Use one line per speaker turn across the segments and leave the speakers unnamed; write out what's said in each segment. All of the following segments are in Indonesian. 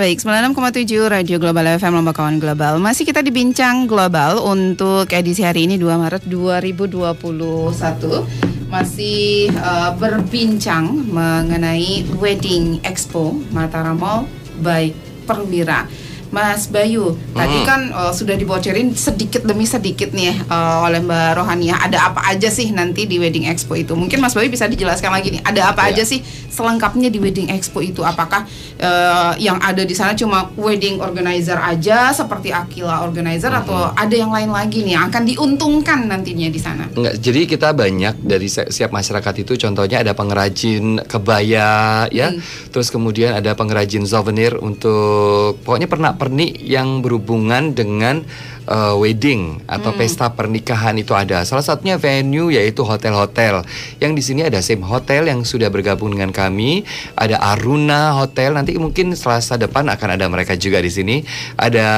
Baik, 96,7 Radio Global FM Lomba Kawan Global. Masih kita dibincang global untuk edisi hari ini 2 Maret 2021. Masih berbincang mengenai Wedding Expo Mataram Mall by Perwira. Mas Bayu, tadi kan sudah dibocorin sedikit demi sedikit nih oleh Mbak Rohania. Ada apa aja sih nanti di Wedding Expo itu? Mungkin Mas Bayu bisa dijelaskan lagi nih. Ada apa aja sih selengkapnya di Wedding Expo itu? Apakah yang ada di sana cuma wedding organizer aja seperti Aquila Organizer atau ada yang lain lagi nih yang akan diuntungkan nantinya di sana?
Enggak, jadi kita banyak dari setiap masyarakat itu, contohnya ada pengrajin kebaya ya. Terus kemudian ada pengrajin souvenir untuk pokoknya pernak-pernik yang berhubungan dengan wedding atau pesta pernikahan itu ada. Salah satunya venue yaitu hotel-hotel. Yang di sini ada Sim Hotel yang sudah bergabung dengan kami, ada Aruna Hotel. Nanti mungkin Selasa depan akan ada mereka juga di sini. Ada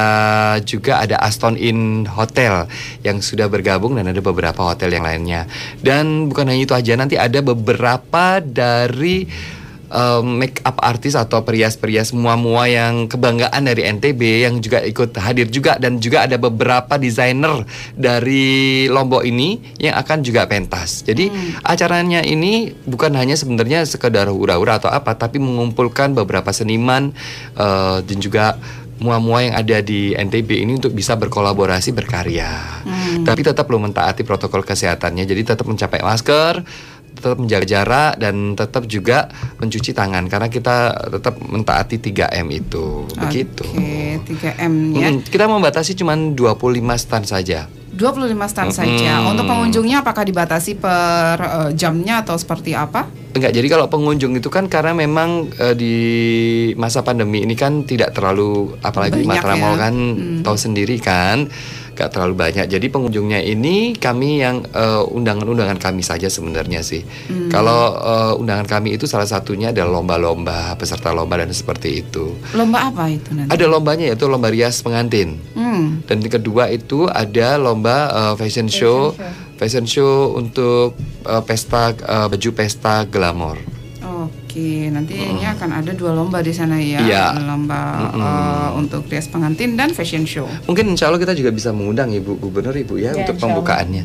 juga ada Aston Inn Hotel yang sudah bergabung dan ada beberapa hotel yang lainnya. Dan bukan hanya itu aja, nanti ada beberapa dari make up artis atau perias-perias mua-mua yang kebanggaan dari NTB yang juga ikut hadir juga, dan juga ada beberapa desainer dari Lombok ini yang akan juga pentas. Jadi acaranya ini bukan hanya sebenarnya sekedar hura-hura atau apa, tapi mengumpulkan beberapa seniman dan juga mua-mua yang ada di NTB ini untuk bisa berkolaborasi berkarya. Tapi tetap belum mentaati protokol kesehatannya. Jadi tetap mencapai masker, tetap menjaga jarak, dan tetap juga mencuci tangan karena kita tetap mentaati 3M itu. Begitu.
Oke, 3M ya.
Kita membatasi cuma 25 stand saja.
25 stand saja. Untuk pengunjungnya apakah dibatasi per jamnya atau seperti apa?
Enggak, jadi kalau pengunjung itu kan karena memang di masa pandemi ini kan tidak terlalu, apalagi Mataram Mall kan tahu sendiri kan, gak terlalu banyak. Jadi pengunjungnya ini kami yang undangan-undangan kami saja sebenarnya sih. Kalau undangan kami itu salah satunya adalah lomba-lomba, peserta lomba dan seperti itu.
Lomba apa itu nanti?
Ada lombanya, yaitu lomba rias pengantin. Dan yang kedua itu ada lomba fashion show. Fashion show untuk pesta baju pesta glamor.
Oke, nantinya akan ada 2 lomba di sana ya. Lomba untuk rias pengantin dan fashion show.
Mungkin insya Allah kita juga bisa mengundang Ibu Gubernur ya untuk pembukaannya.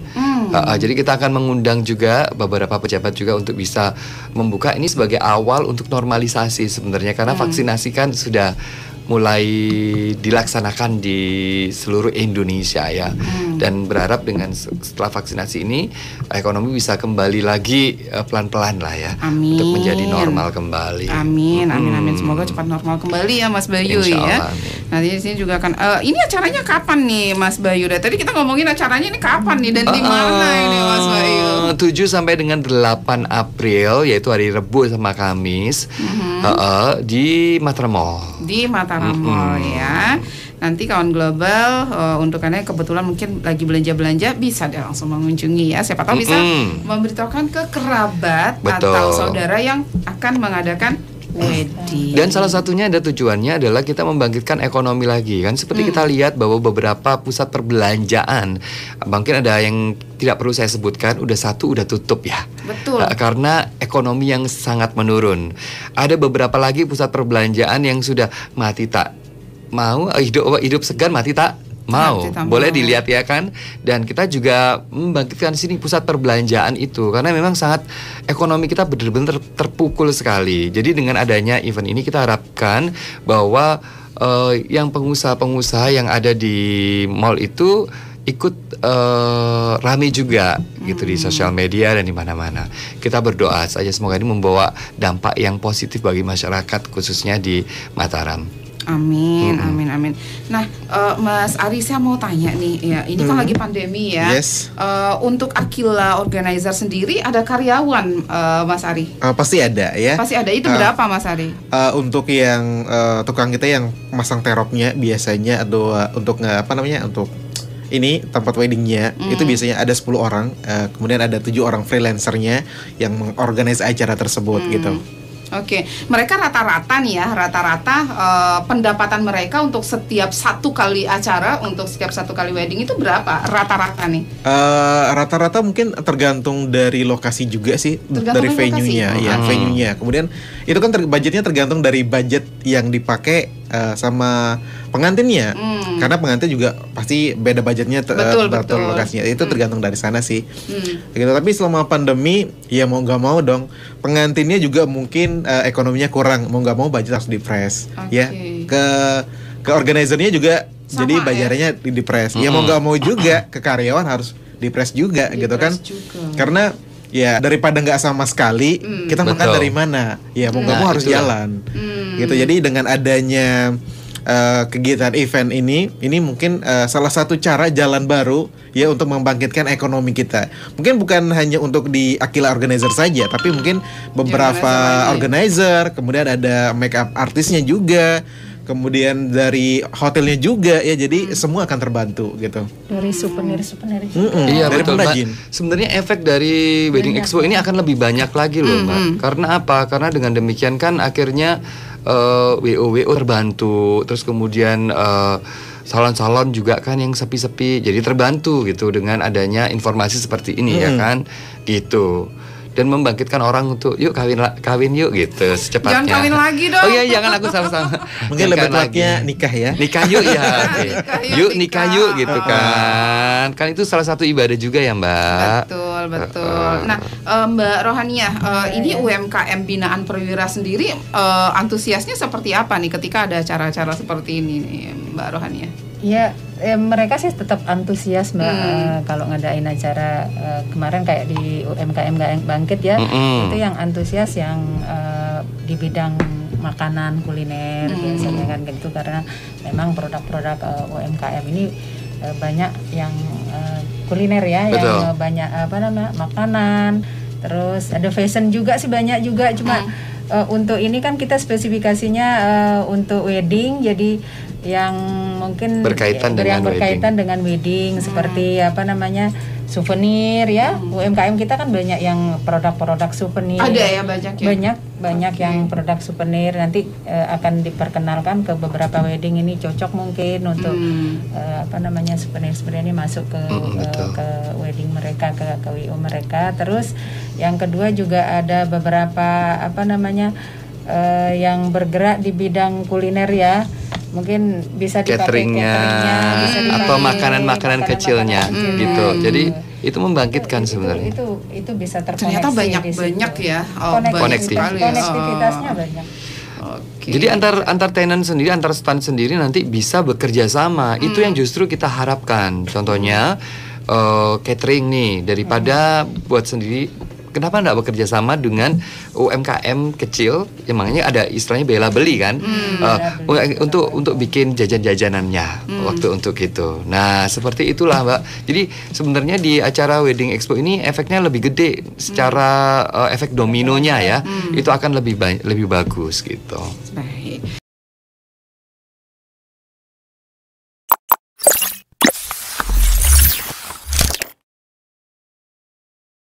Jadi kita akan mengundang juga beberapa pejabat juga untuk bisa membuka ini sebagai awal untuk normalisasi sebenarnya, karena vaksinasi kan sudah mulai dilaksanakan di seluruh Indonesia ya. Dan berharap dengan setelah vaksinasi ini ekonomi bisa kembali lagi pelan-pelan lah ya. Untuk menjadi normal kembali.
Amin. Semoga cepat normal kembali ya Mas Bayu.
Insyaallah,
ya.
amin.
Nanti di sini juga akan ini acaranya kapan nih Mas Bayu? Tadi kita ngomongin acaranya ini kapan nih dan di mana ini Mas Bayu? 7
sampai dengan 8 April yaitu hari Rabu sama Kamis di Mataram Mall.
Di Mataram Mall ya. Nanti kawan global untuk Anda kebetulan mungkin lagi belanja-belanja bisa deh langsung mengunjungi ya. Siapa tahu bisa memberitahukan ke kerabat atau saudara yang akan mengadakan wedding.
Dan salah satunya ada tujuannya adalah kita membangkitkan ekonomi lagi kan. Seperti kita lihat bahwa beberapa pusat perbelanjaan, mungkin ada yang tidak perlu saya sebutkan, udah tutup ya.
Betul.
Karena ekonomi yang sangat menurun. Ada beberapa lagi pusat perbelanjaan yang sudah mati tak mau, hidup segan mati tak mau. Boleh dilihat ya kan. Dan kita juga membangkitkan sini pusat perbelanjaan itu karena memang sangat ekonomi kita benar-benar terpukul sekali. Jadi dengan adanya event ini kita harapkan bahwa yang pengusaha-pengusaha yang ada di mall itu ikut rame juga gitu di sosial media dan di mana-mana. Kita berdoa saja semoga ini membawa dampak yang positif bagi masyarakat khususnya di Mataram.
Amin. Nah, Mas Ari, saya mau tanya nih, ya ini kan lagi pandemi ya. Untuk Aquila Organizer sendiri ada karyawan, Mas Ari?
Pasti ada ya.
Pasti ada. Itu berapa, Mas Ari?
Untuk yang tukang kita yang masang teropnya biasanya, atau untuk untuk ini tempat weddingnya itu biasanya ada 10 orang. Kemudian ada 7 orang freelancernya yang mengorganize acara tersebut gitu.
Oke, mereka rata-rata nih ya, pendapatan mereka untuk setiap satu kali acara, untuk setiap satu kali wedding itu berapa rata-rata nih?
Rata-rata mungkin tergantung dari lokasi juga sih, dari venue-nya ya, venue-nya. Kemudian itu kan budgetnya tergantung dari budget yang dipakai sama pengantinnya. Karena pengantin juga pasti beda budgetnya
Betul.
lokasinya. Itu tergantung dari sana sih. Gitu. Tapi selama pandemi ya mau nggak mau dong pengantinnya juga mungkin ekonominya kurang, mau nggak mau budget harus di-press. Ya ke organizernya juga
Sama,
jadi bayarannya di-press. Ya mau nggak mau juga ke karyawan harus di-press juga gitu kan. Karena ya daripada nggak sama sekali kita makan
Betul.
dari mana? Ya mau nggak mau harus
itulah.
jalan. Gitu. Jadi dengan adanya kegiatan event ini mungkin salah satu cara jalan baru ya untuk membangkitkan ekonomi kita. Mungkin bukan hanya untuk di Aquila Organizer saja, tapi mungkin beberapa organizer, kemudian ada make up artisnya juga, kemudian dari hotelnya juga ya. Jadi semua akan terbantu gitu.
Dari souvenir
Iya
dari
betul Mbak.
pengrajin.
Sebenarnya efek dari Wedding Expo ini akan lebih banyak lagi loh Mbak. Karena apa? Karena dengan demikian kan akhirnya WO terbantu. Terus kemudian salon-salon juga kan yang sepi-sepi jadi terbantu gitu dengan adanya informasi seperti ini ya kan gitu. Dan membangkitkan orang untuk yuk kawin yuk gitu secepatnya.
Jangan kawin lagi dong.
Oh iya jangan aku sama-sama.
Mungkin
Jangan
lebih
lagi.
tepatnya nikah ya.
Nikah yuk ya. Yuk nikah yuk gitu kan. Kan itu salah satu ibadah juga ya Mbak.
Betul. Nah, Mbak Rohaniah, ini UMKM binaan perwira sendiri antusiasnya seperti apa nih ketika ada acara-acara seperti ini nih, Mbak Rohaniah?
Ya, mereka sih tetap antusias Mbak. Kalau ngadain acara kemarin kayak di UMKM Bangkit ya, itu yang antusias yang di bidang makanan kuliner biasanya kan gitu, karena memang produk-produk UMKM ini banyak yang kuliner ya.
Betul.
Yang banyak makanan, terus ada fashion juga sih banyak juga, cuma untuk ini kan kita spesifikasinya untuk wedding, jadi yang mungkin
berkaitan
dengan wedding seperti souvenir ya. UMKM kita kan banyak yang produk-produk souvenir.
Ada ya banyak ya.
Banyak yang produk souvenir, nanti akan diperkenalkan ke beberapa wedding, ini cocok mungkin untuk souvenir ini masuk ke wedding mereka, ke WO mereka. Terus yang kedua juga ada beberapa yang bergerak di bidang kuliner ya, mungkin bisa dipakai
cateringnya
bisa dipakai,
atau makanan-makanan kecilnya gitu. Jadi itu membangkitkan sebenarnya.
Itu bisa terkoneksi.
Ternyata banyak ya.
Konektivitasnya banyak.
Jadi antar tenan sendiri, antar stand sendiri nanti bisa bekerja sama. Itu yang justru kita harapkan. Contohnya catering nih, daripada buat sendiri, kenapa enggak bekerja sama dengan UMKM kecil? Ya makanya ada istilahnya bela beli kan, untuk bikin jajan-jajanannya waktu untuk itu. Nah seperti itulah Mbak. Jadi sebenarnya di acara Wedding Expo ini efeknya lebih gede secara efek dominonya ya, itu akan lebih bagus gitu.
Baik.